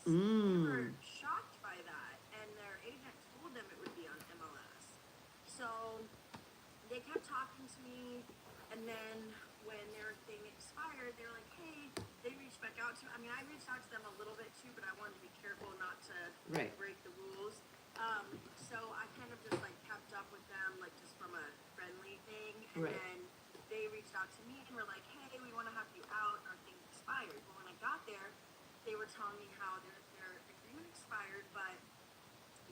MLS. They were Mm. shocked by that, and their agent told them it would be on MLS. So they kept talking to me, and then when their thing expired, they were like, "Hey," they reached back out to me. I mean, I reached out to them a little bit too, but I wanted to be careful not to Right. break the rules. So I kind of just like kept up with them, like just from a friendly thing, and Right. then they reached out to me and were like, "Hey, we want to have you out. Our thing expired." Well, when I got there, they were telling me how their agreement expired, but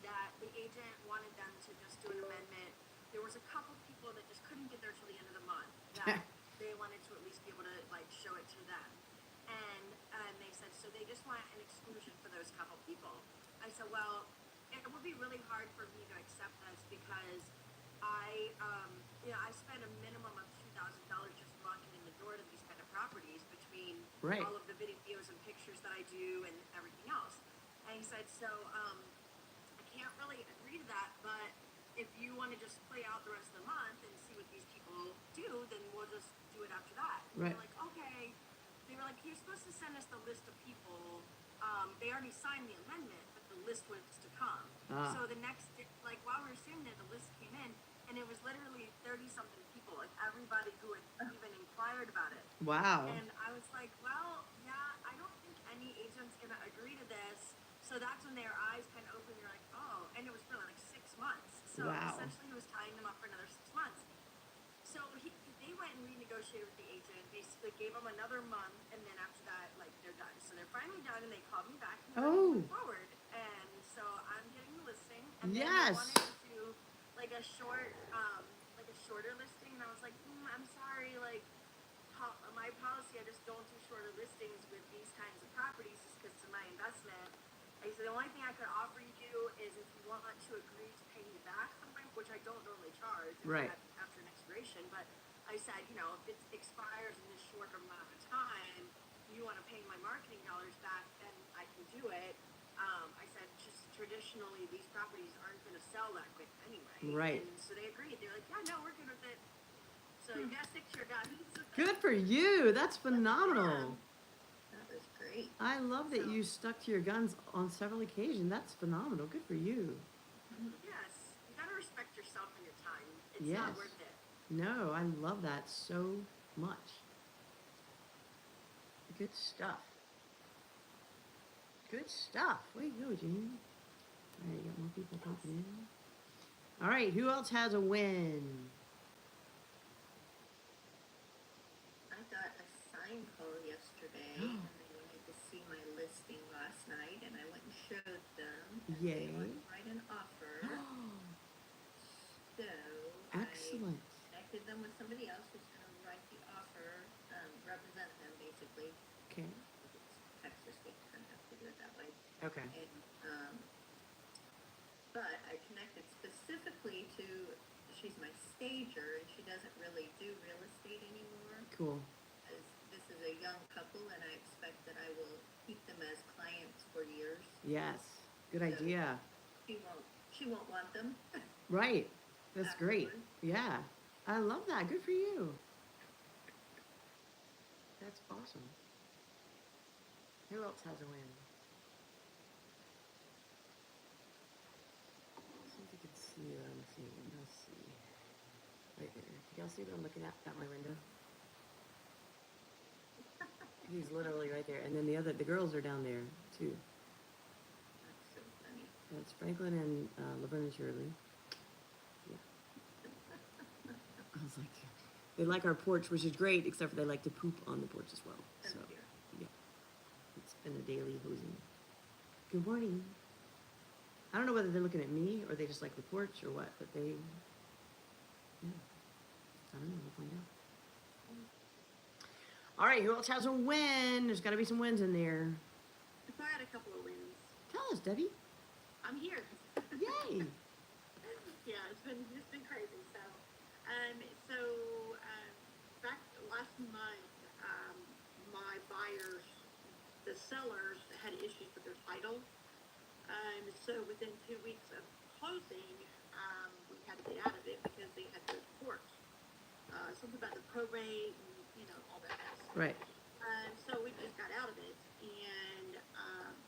that the agent wanted them to just do an amendment. There was a couple people that just couldn't get there till the end of the month that they wanted to at least be able to like show it to them. And they said so they just want an exclusion for those couple people. I said, well, it would be really hard for me to accept this because I spend a minimum of $2,000 just walking in the door to these kind of properties between Right. all of the videos and pictures that I do and everything else. And he said, so I can't really agree to that, but if you want to just play out the rest of the month and see what these people do, then we'll just do it after that. And we Right. were like, okay. They were like, you're supposed to send us the list of people. They already signed the amendment, but the list was to come. Ah. So the next, like while we were sitting there, the list came in, and it was literally 30-something people, like everybody who had even inquired about it. Wow. And I was like, well, yeah, I don't think any agent's gonna agree to this. So that's when their eyes kind of opened. They're like, oh, and it was for like 6 months. So Wow. essentially, he was tying them up for another 6 months. So they went and renegotiated with the agent. Basically, gave them another month, and then after that, like they're done. So they're finally done, and they called me back and they're ready to Oh. move forward. And so I'm getting the listing, and then they wanted Yes. to do like a shorter listing, and I was like, I'm sorry, like my policy, I just don't do shorter listings with these kinds of properties just because of my investment. I said the only thing I could offer you is if you want to agree to pay me back the rent, which I don't normally charge Right. after an expiration, but I said, if it expires in this short amount of time, you want to pay my marketing dollars back, then I can do it. I said, just traditionally, these properties aren't going to sell that quick anyway. Right. And so they agreed. They're like, yeah, no, we're good with it. So you gotta stick to your guns. Good for you. That's Yeah, phenomenal. that was great. I love that So, you stuck to your guns on several occasions. That's phenomenal. Good for you. yes, you gotta respect yourself and your time. It's not Yes. worth it. No, I love that so much. Good stuff. Good stuff. Way to go, Jane. All right, you got more people Yes. popping in. All right, who else has a win? I got a sign call yesterday, and they wanted to see my listing last night, and I went and showed them, and Yay. they want to write an offer. So Excellent. I connected them with somebody else who's going to write the offer, represent them basically. Okay. It's Texas, they kind of have to do it that way. Okay. And, but I connected specifically to, she's my stager, and she doesn't really do real estate anymore. Cool. As this is a young couple, and I expect that I will keep them as clients for years. Yes. Good So idea. She won't want them. Right. That's great. Afterward. Yeah. I love that. Good for you. That's awesome. Who else has a win? See if you can see what I'm seeing. Let's see. Right there. Can y'all see what I'm looking at my window? He's literally right there. And then the girls are down there too. That's so funny. That's Franklin and Laverne and Shirley. Yeah. I was like, they like our porch, which is great, except for they like to poop on the porch as well. So, Oh dear. yeah. It's been a daily hosing. Good morning. I don't know whether they're looking at me or they just like the porch or what, but they, yeah. I don't know. We'll find out. All right, who else has a win? There's got to be some wins in there. So I had a couple of wins. Tell us, Debbie. I'm here. Yay. Yeah, it's been crazy. So back last month, my buyers, the sellers had issues with their title. So within 2 weeks of closing, we had to get out of it because they had to go to court. Something about the probate and all that mess. Right. So we just got out of it, and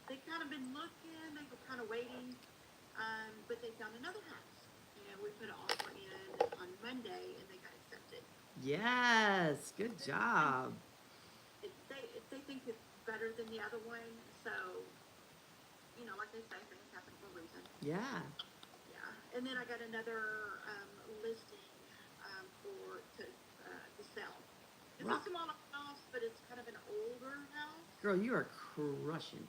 they kind of been looking, they were kind of waiting, but they found another house. And we put an offer in on Monday, and they got accepted. Yes, good job. They think it's better than the other one, so, you know, like they say, things happen for a reason. Yeah. Yeah, and then I got another listing to sell. It's Rock. a smaller house, but it's kind of an older house. Girl, you are crushing.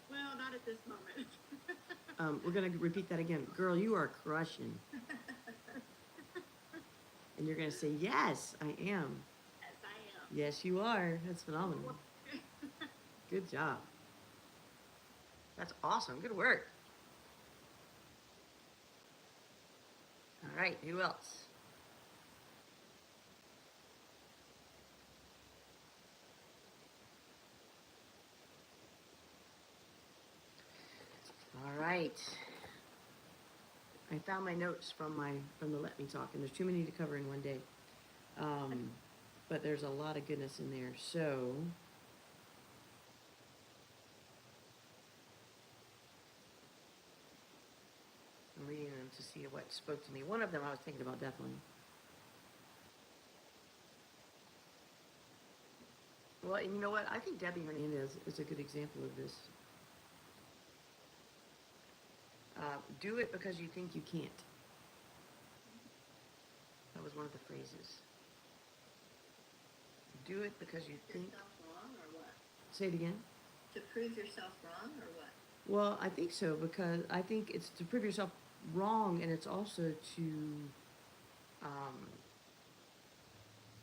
Well, not at this moment. We're gonna repeat that again. Girl, you are crushing. And you're gonna say, yes, I am. Yes, I am. Yes, you are. That's phenomenal. Good job. That's awesome. Good work. All right, who else? All right. I found my notes from the Let Me Talk, and there's too many to cover in one day. But there's a lot of goodness in there. So I'm reading them to see what spoke to me. One of them I was thinking about definitely. Well, and you know what? I think Debbie Hernandez is a good example of this. Do it because you think you can't. That was one of the phrases. Do it because you think. Yourself wrong or what? Say it again. To prove yourself wrong or what? Well, I think so because I think it's to prove yourself wrong, and it's also to.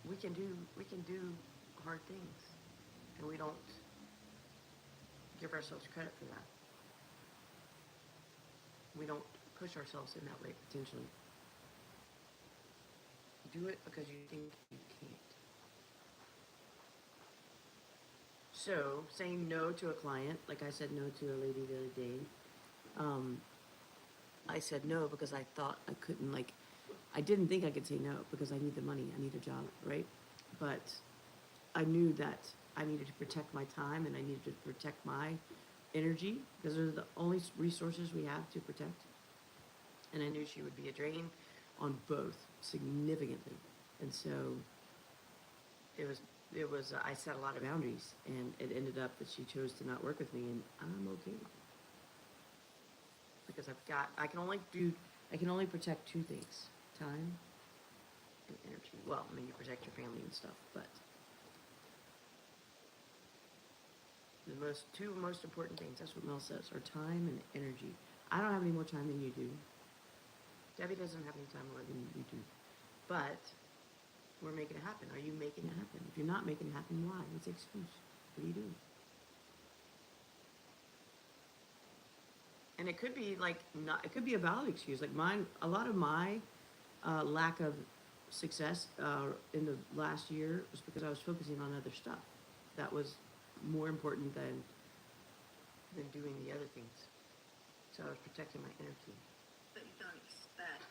We can do hard things, and we don't give ourselves credit for that. We don't push ourselves in that way potentially. Do it because you think you can't. So, saying no to a client, like I said no to a lady the other day, I said no because I thought I couldn't, like, I didn't think I could say no because I need the money, I need a job, right? But I knew that I needed to protect my time and I needed to protect my energy because those are the only resources we have to protect. And I knew she would be a drain on both significantly. And so it was I set a lot of boundaries, and it ended up that she chose to not work with me, and I'm okay with it. Because I can only protect two things: time and energy. Well, I mean, you protect your family and stuff, but the two most important things, that's what Mel says, are time and energy. I don't have any more time than you do. Debbie doesn't have any time more than you do. But we're making it happen. Are you making it happen? If you're not making it happen, why? What's the excuse? What are you doing? And it could be like not. It could be a valid excuse. Like mine, a lot of my lack of success in the last year was because I was focusing on other stuff that was more important than doing the other things. So I was protecting my energy. But you don't expect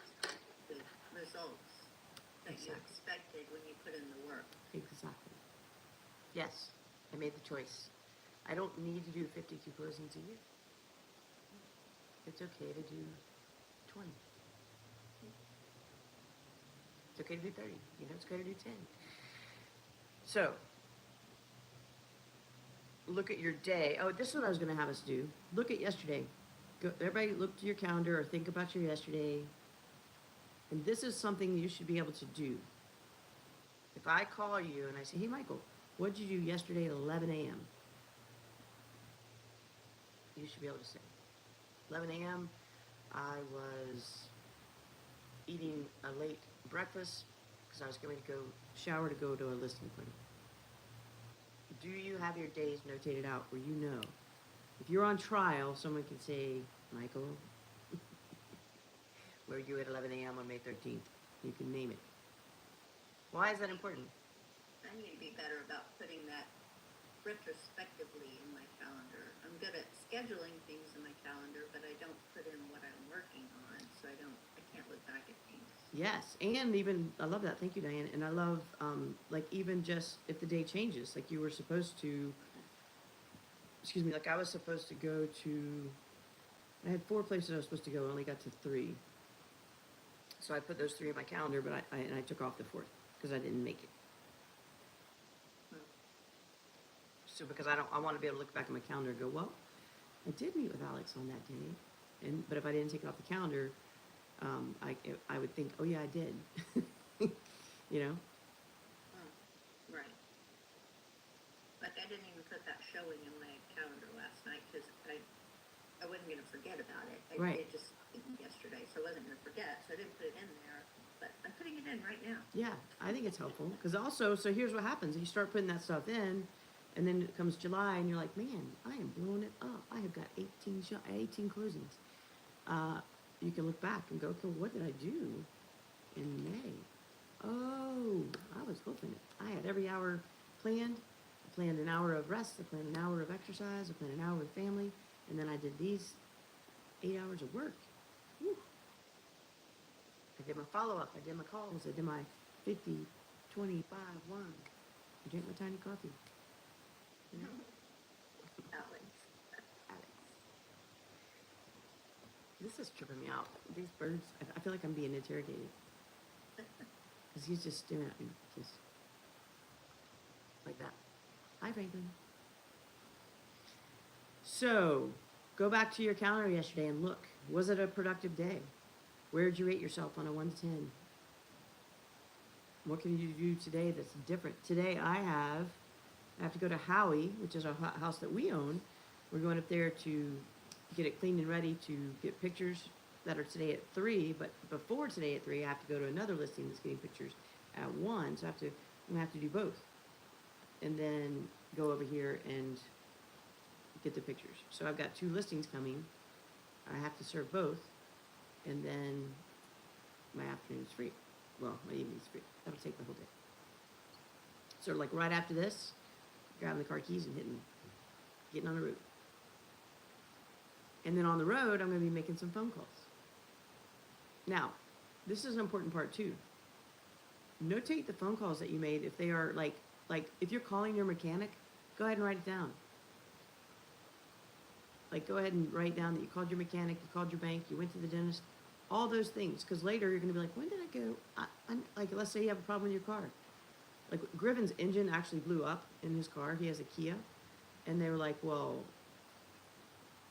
the results that you Exactly. expected when you put in the work. Exactly. Yes, I made the choice. I don't need to do 52 closings a year. It's okay to do 20. It's okay to do 30. You know, it's okay to do 10. So, look at your day. Oh, this is what I was going to have us do. Look at yesterday. Go, everybody look to your calendar or think about your yesterday. And this is something you should be able to do. If I call you and I say, hey, Michael, what did you do yesterday at 11 a.m.? You should be able to say, 11 a.m., I was eating a late breakfast because I was going to go shower to go to a listing appointment. Do you have your days notated out where you know? If you're on trial, someone can say, Michael, where were you at 11 a.m. on May 13th? You can name it. Why is that important? I need to be better about putting that retrospectively in my calendar. I'm good at scheduling things in my calendar, but I don't put in what I'm working on, so I can't look back at things. Yes, and even, I love that, thank you, Diane, and I love, like, even just if the day changes, like you were supposed to excuse me, like I was supposed to go to, I had 4 places I was supposed to go, I only got to 3. So I put those 3 in my calendar, but I took off the 4th because I didn't make it. So because I want to be able to look back at my calendar and go, well, I did meet with Alex on that day, but if I didn't take it off the calendar, I would think, oh yeah, I did, you know. Right. Like I didn't even put that showing in my calendar last night because I wasn't gonna forget about it. Right. It just happened yesterday, so I wasn't gonna forget, so I didn't put it in there. But I'm putting it in right now. Yeah, I think it's helpful because also, so here's what happens: you start putting that stuff in, and then it comes July, and you're like, man, I am blowing it up. I have got 18 closings. You can look back and go, okay, what did I do in May? Oh, I was hoofing it. I had every hour planned. I planned an hour of rest. I planned an hour of exercise. I planned an hour with family, and then I did these 8 hours of work. Whew. I did my follow-up. I did my calls. I did my 50, 25, 1. I drank my tiny coffee. You know? Alex. Alex. This is tripping me out. These birds, I feel like I'm being interrogated. Because he's just staring at me, just like that. Hi, Franklin. So, go back to your calendar yesterday and look. Was it a productive day? Where did you rate yourself on a 1 to 10? What can you do today that's different? Today I have to go to Howie, which is a house that we own. We're going up there to get it cleaned and ready to get pictures that are today at 3, but before today at 3, I have to go to another listing that's getting pictures at 1, so I'm gonna have to do both. And then go over here and get the pictures. So I've got 2 listings coming. I have to serve both, and then my afternoon's free. Well, my evening's free. That'll take the whole day. So like right after this, grabbing the car keys and getting on the road. And then on the road, I'm going to be making some phone calls. Now, this is an important part too. Notate the phone calls that you made if they are like if you're calling your mechanic, go ahead and write it down. Like go ahead and write down that you called your mechanic, you called your bank, you went to the dentist, all those things. Because later you're going to be like, when did I go? Like let's say you have a problem with your car. Like Griffin's engine actually blew up in his car. He has a Kia. And they were like, well,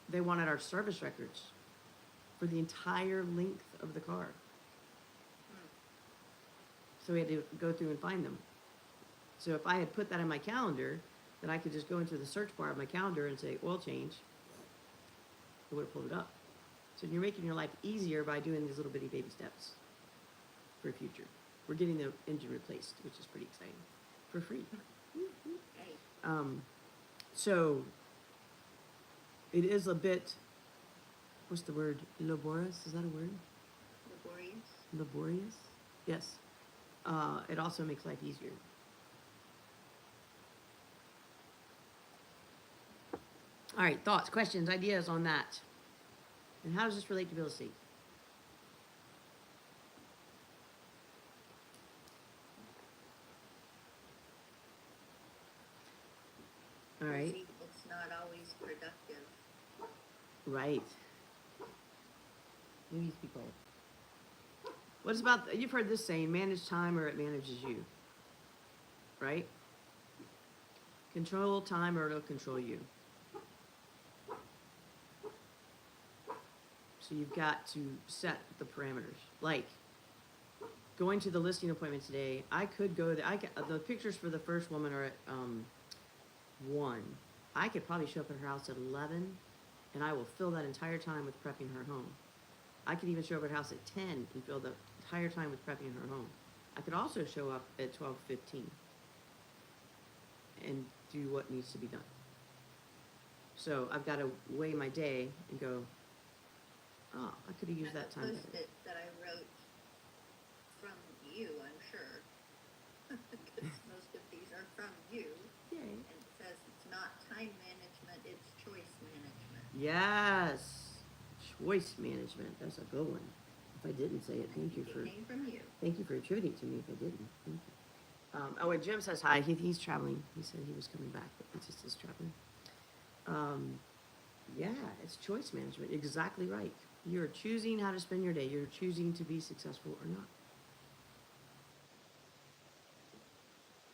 they wanted our service records for the entire length of the car. So we had to go through and find them. So if I had put that in my calendar, then I could just go into the search bar of my calendar and say oil change. It would have pulled it up. So you're making your life easier by doing these little bitty baby steps for the future. We're getting the engine replaced, which is pretty exciting, for free. Hey. So it is a bit, what's the word? Laborious? Is that a word? Laborious. Laborious? Yes. It also makes life easier. All right, thoughts, questions, ideas on that? And how does this relate to real estate? All right. See, it's not always productive. Right. These people. What is about, you've heard this saying, manage time or it manages you. Right? Control time or it'll control you. So you've got to set the parameters. Like, going to the listing appointment today, I could go there. The pictures for the first woman are at 1. I could probably show up at her house at 11, and I will fill that entire time with prepping her home. I could even show up at her house at 10 and fill the entire time with prepping her home. I could also show up at 12:15 and do what needs to be done. So I've got to weigh my day and go, oh, I could have used that time better. Post-it that I wrote from you, I'm sure. Because most of these are from you. Yay. And it says it's not time management, it's choice management. Yes. Choice management. That's a good one. If I didn't say it, thank you It for came from you. attributing it to me if I didn't. Thank you. Oh, and Jim says hi. He's traveling. He said he was coming back, but he just is traveling. Yeah, it's choice management. Exactly right. You're choosing how to spend your day. You're choosing to be successful or not.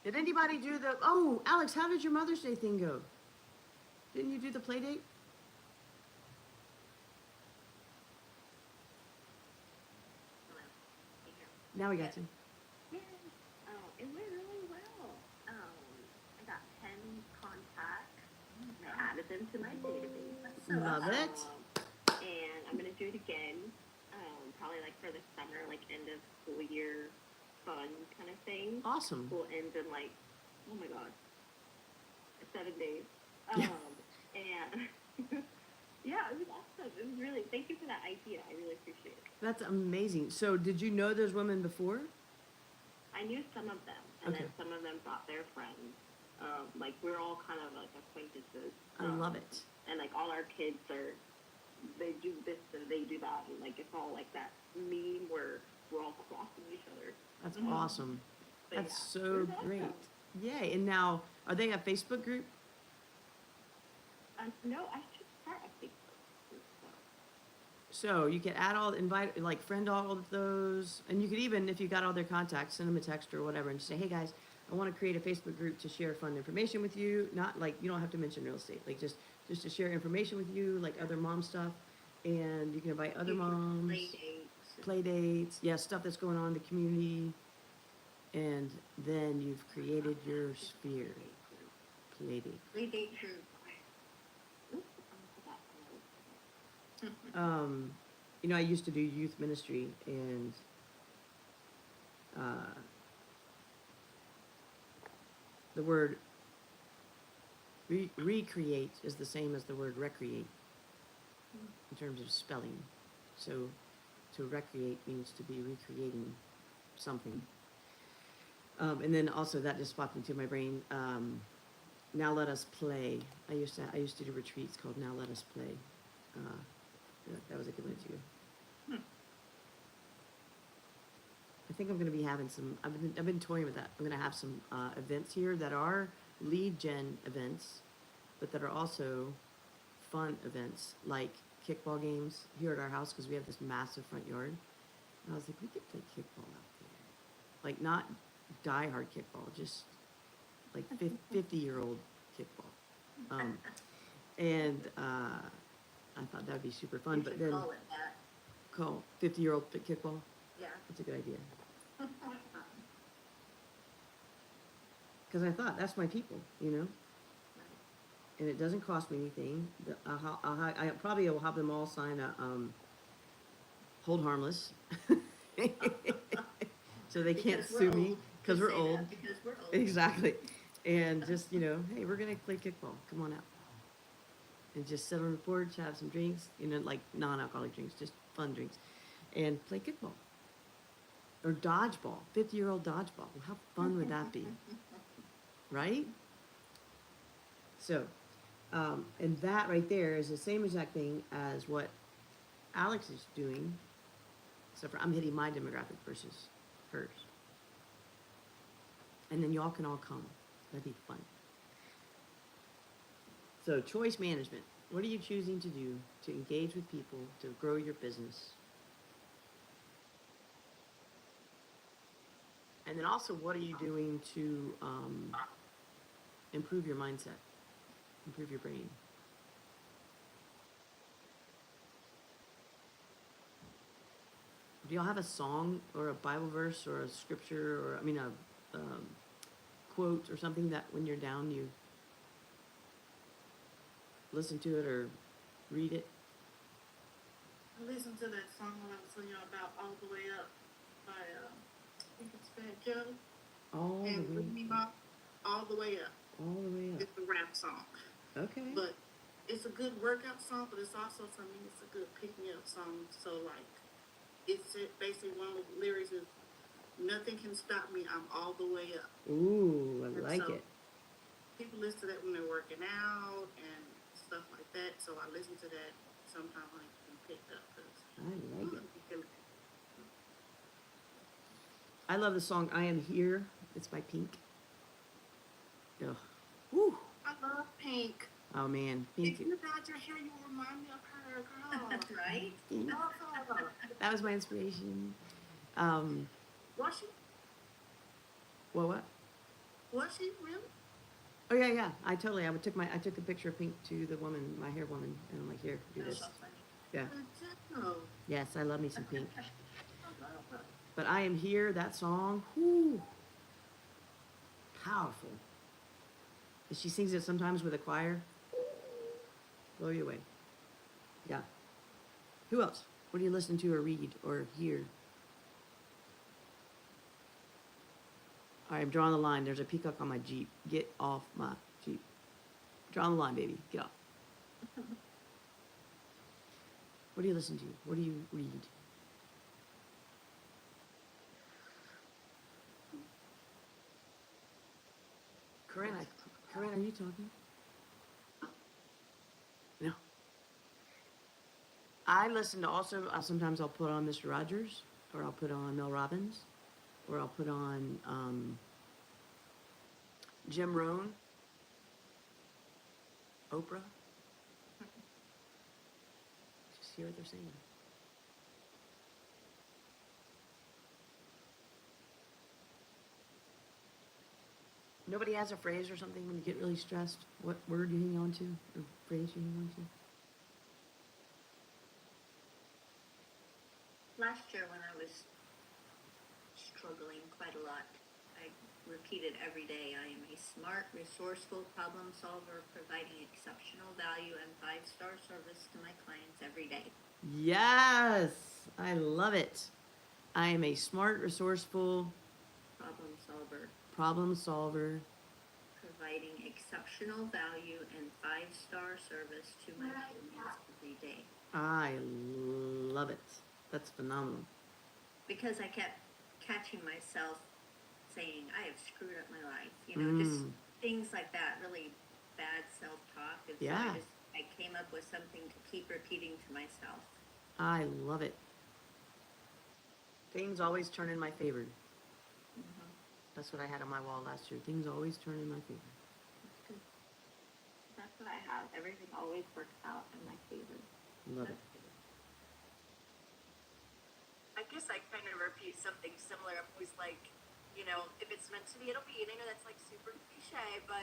Did anybody do the? Oh, Alex, how did your Mother's Day thing go? Didn't you do the play date? Hello. Can you hear me? Now we got you. Yeah. Oh, it went really well. I got 10 contacts. I added them to my database. Love it. And I'm gonna do it again. Probably like for the summer, like end of school year fun kind of thing. Awesome. School ends in like, oh my god, 7 days. Yeah. And yeah, it was awesome. It was really, thank you for that idea. I really appreciate it. That's amazing. So, did you know those women before? I knew some of them, and Okay. then some of them brought their friends. Like we're all kind of like acquaintances. I love it. And like all our kids are, they do this and they do that, and like it's all like that meme where we're all crossing each other. That's Mhm. awesome. But That's yeah, so it was awesome. great. Yay. And now, are they a Facebook group? No, I should start a Facebook group. So you could add all, invite, like friend all of those, and you could even, if you got all their contacts, send them a text or whatever, and just say, hey guys, I want to create a Facebook group to share fun information with you. Not like, you don't have to mention real estate, like just to share information with you, like other mom stuff, and you can invite other Future moms, play dates. play dates, yeah, stuff that's going on in the community, and then you've created your sphere. Play date. Play date group. Oops, I forgot. You know, I used to do youth ministry, and the word recreate is the same as the word recreate in terms of spelling. So to recreate means to be recreating something. And then also that just popped into my brain. Now let us play. I used to do retreats called Now Let Us Play. That was a good one too. I think I'm going to be having some. I've been toying with that. I'm going to have some events here that are lead gen events, but that are also fun events like kickball games here at our house because we have this massive front yard. And I was like, we could play kickball out there, like not die-hard kickball, just like 50-year-old kickball. And I thought that would be super fun. You But should then call it that. call 50-year-old kickball. Yeah. That's a good idea. Because I thought that's my people, you know, and it doesn't cost me anything. I probably will have them all sign a hold harmless, so they can't Because we're sue me old. because You we're say old. that because we're old. Exactly, and just hey, we're gonna play kickball. Come on out, and just sit on the porch, have some drinks, like non-alcoholic drinks, just fun drinks, and play kickball. Or dodgeball, 50-year-old dodgeball. Well, how fun would that be? Right? So, and that right there is the same exact thing as what Alex is doing, except for I'm hitting my demographic versus hers. And then y'all can all come. That'd be fun. So, choice management. What are you choosing to do to engage with people, to grow your business? And then also, what are you doing to improve your mindset, improve your brain? Do y'all have a song or a Bible verse or a scripture or, a quote or something that when you're down you listen to it or read it? I listened to that song when I was telling you about All the Way Up by, I think it's Fat Joe. All the And way, Bring Me Up, All the Way Up. all the way up. It's a rap song. Okay. But it's a good workout song, but it's also, for me, it's a good pick-me-up song. So, like, it's basically one of the lyrics is, nothing can stop me, I'm all the way up. Ooh, I And like so it. People listen to that when they're working out and stuff like that. So I listen to that sometimes when I'm picked up. I like it. I love the song I Am Here. It's by Pink. Ugh. Woo. I love Pink. Oh man, If pink. you dyed your hair, you would remind me of her, girl. Right? Pink. Oh, That was my inspiration. was she? What? Was she really? Oh yeah. I took a picture of Pink to the woman, my hair woman, and I'm like, here, do That was this. so funny. Yeah. Oh, Yes, I love me some Pink. But I Am Here, that song, whoo, powerful. And she sings it sometimes with a choir. Blow you away. Yeah. Who else? What do you listen to or read or hear? All right, I'm drawing the line. There's a peacock on my Jeep. Get off my Jeep. Drawing the line, baby. Get off. What do you listen to? What do you read? Corinne, are you talking? No. I listen to also, sometimes I'll put on Mr. Rogers, or I'll put on Mel Robbins, or I'll put on Jim Rohn, Oprah. Just hear what they're saying. Nobody has a phrase or something when you get really stressed? What word you hang on to, or phrase you hang on to? Last year when I was struggling quite a lot, I repeated every day, I am a smart, resourceful problem solver providing exceptional value and 5-star service to my clients every day. Yes, I love it. I am a smart, resourceful problem solver. Providing exceptional value and 5-star service to my clients every day. I love it. That's phenomenal. Because I kept catching myself saying, I have screwed up my life. You know, just things like that, really bad self-talk. And so Yeah. I came up with something to keep repeating to myself. I love it. Things always turn in my favor. Mm-hmm. That's what I had on my wall last year. Things always turn in my favor. That's what I have. Everything always works out in my favor. Love it. I guess I kind of repeat something similar. I'm always like, you know, if it's meant to be, it'll be. And I know that's like super cliche, but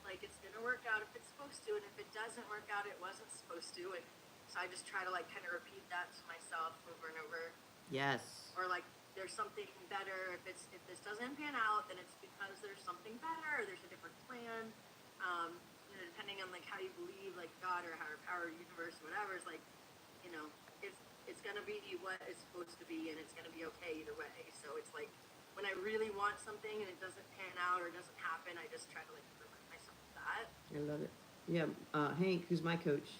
like it's gonna work out if it's supposed to, and if it doesn't work out, it wasn't supposed to. And so I just try to like kind of repeat that to myself over and over. Yes. Or like there's something better. If this doesn't pan out, then it's because there's something better, or there's a different plan. You know, depending on like how you believe, like God or higher power, universe, whatever, is like, you know, it's gonna be what it's supposed to be, and it's gonna be okay either way. So it's like when I really want something and it doesn't pan out or doesn't happen, I just try to like remind myself of that. I love it. Yeah, Hank, who's my coach,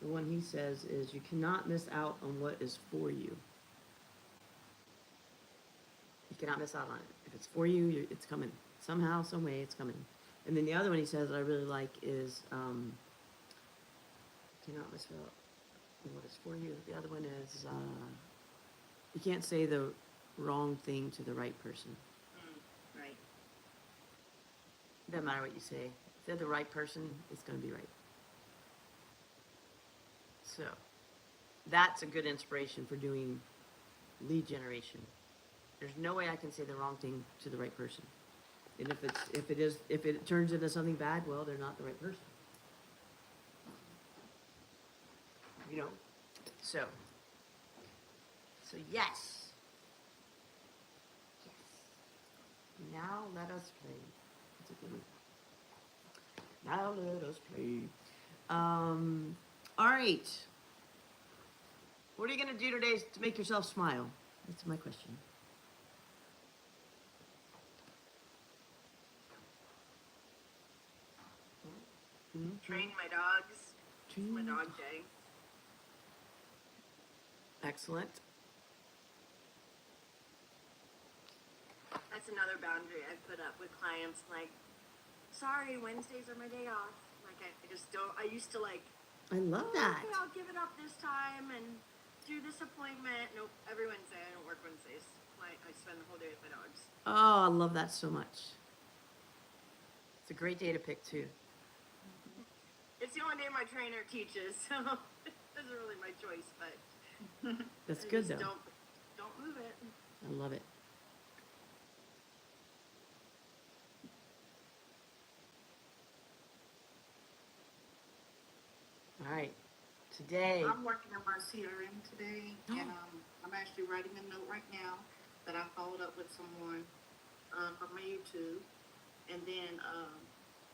the one he says is you cannot miss out on what is for you. You cannot miss out on it. If it's for you, it's coming. Somehow, some way, it's coming. And then the other one he says that I really like is cannot miss out on what is for you. The other one is you can't say the wrong thing to the right person. Right. Doesn't matter what you say. If they're the right person, it's going to be right. So, that's a good inspiration for doing lead generation. There's no way I can say the wrong thing to the right person. And if it turns into something bad, well, they're not the right person. You know? So yes. Yes. Now let us play. That's a good one. Now let us play. All right. What are you going to do today to make yourself smile? That's my question. Train my dogs. It's my dog day. Excellent. That's another boundary I put up with clients. Like, sorry, Wednesdays are my day off. Like, I just don't. I used to like. I love "Oh, that. Okay, I'll give it up this time and do this appointment. Nope, every Wednesday I don't work Wednesdays. I spend the whole day with my dogs. Oh, I love that so much. It's a great day to pick too. It's the only day my trainer teaches, so it isn't really my choice, but That's I good just though. Don't move it. I love it. All right, today. I'm working on my CRM today, and I'm actually writing a note right now that I followed up with someone from my YouTube, and then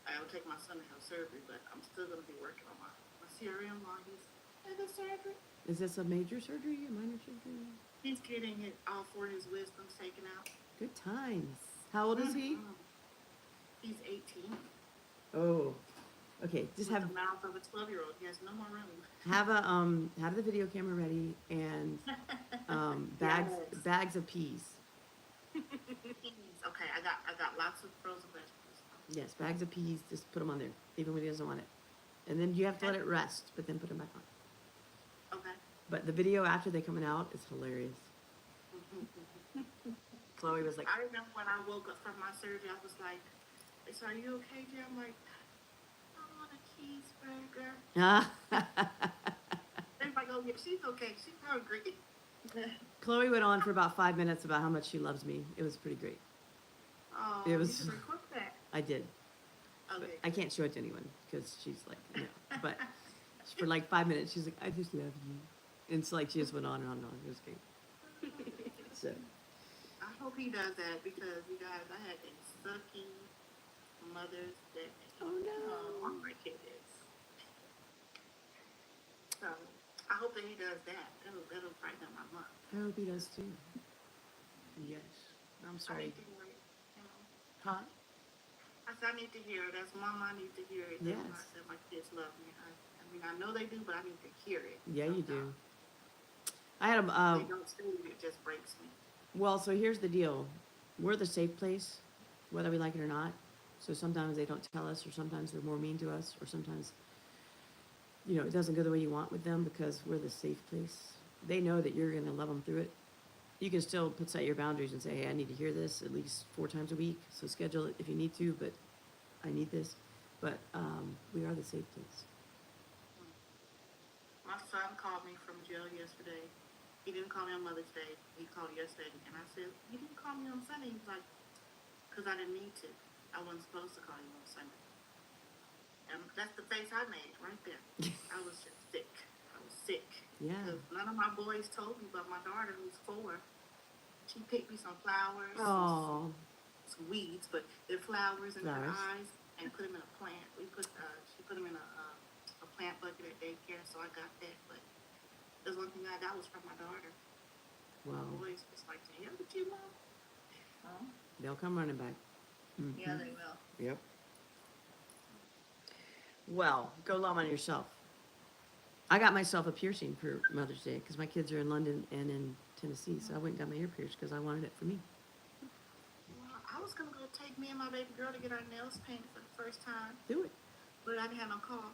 I'll take my son to have surgery, but I'm still gonna be working on my CRM while he's in the surgery. Is this a major surgery, a minor surgery? He's getting it all for his wisdoms taken out. Good times. How old is he? He's 18. Oh, okay. Just With have the mouth of a 12-year-old. He has no more room. have the video camera ready and bags of peas. Okay, I got lots of frozen vegetables. Yes, bags of peas. Just put them on there, even when he doesn't want it. And then you have to let it rest, but then put them back on. Okay. But the video after they coming out is hilarious. Chloe was like, I remember when I woke up from my surgery, I was like, they said, "Are you okay, Jay?" I'm like, "I want a cheeseburger." ah. Everybody goes, "Yeah, she's okay. She's hungry." Chloe went on for about 5 minutes about how much she loves me. It was pretty great. Oh, It was- you should record that. I did. But Okay. I can't show it to anyone because she's like, no. But for like 5 minutes, she's like, I just love you. And it's like she just went on and on and on. It was great. So, I hope he does that because you guys, I had a sucky Mother's Day. oh no. All my kids. So I hope that he does that. That'll brighten up my month. I hope he does too. Yes. I'm I sorry. need to hear it, you know. Huh? I said I need to hear it. As mom, I need to hear it. That Yes. that my kids love me. I mean, I know they do, but I need to hear it. Yeah, you do. I had a, They don't say it, it just breaks me. well, so here's the deal. We're the safe place, whether we like it or not. So sometimes they don't tell us, or sometimes they're more mean to us, or sometimes, you know, it doesn't go the way you want with them because we're the safe place. They know that you're going to love them through it. You can still set your boundaries and say, hey, I need to hear this at least 4 times a week. So schedule it if you need to, but I need this. But we are the safe place. My son called me from jail yesterday. He didn't call me on Mother's Day. He called yesterday, and I said, "You didn't call me on Sunday." He was like, "Because I didn't need to. I wasn't supposed to call you on Sunday." And that's the face I made right there. I was just sick. I was sick. Yeah. Because none of my boys told me, but my daughter, who's 4, she picked me some flowers, Oh, some weeds, but they're flowers in her Flowers. eyes, and put them in a plant. She put them in a plant bucket at daycare, so I got that. But there's one thing I got was from my daughter. wow. My boys was like, "The hell did you, Mom?" Oh, They'll come running back. Mhm. yeah, they will. Yep. Well, go love on yourself. I got myself a piercing for Mother's Day because my kids are in London and in Tennessee, so I went and got my ear pierced because I wanted it for me. Well, I was gonna go take me and my baby girl to get our nails painted for the first time, Do it. but I didn't have no call.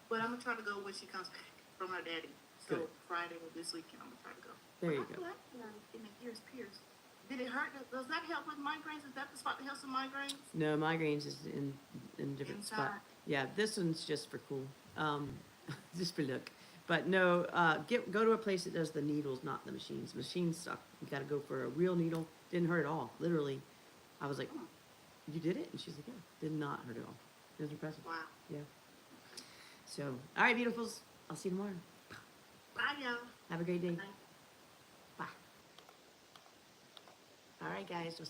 But I'm gonna try to go when she comes back from her daddy. So Good. Friday or this weekend, I'm gonna try to go. There you I go. like getting the ears pierced. Did it hurt? Does that help with migraines? Is that the spot that helps with migraines? No, migraines is in different spot. Inside. Yeah, this one's just for cool, just for look. But no, go to a place that does the needles, not the machines. Machines suck. You got to go for a real needle. Didn't hurt at all. Literally, I was like, "You did it?" And she's like, "Yeah, did not hurt at all." It was impressive. Wow. Yeah. So, all right, beautifuls. I'll see you tomorrow. Bye, y'all. Have a great day. Bye. Bye. All right, guys. We'll see you.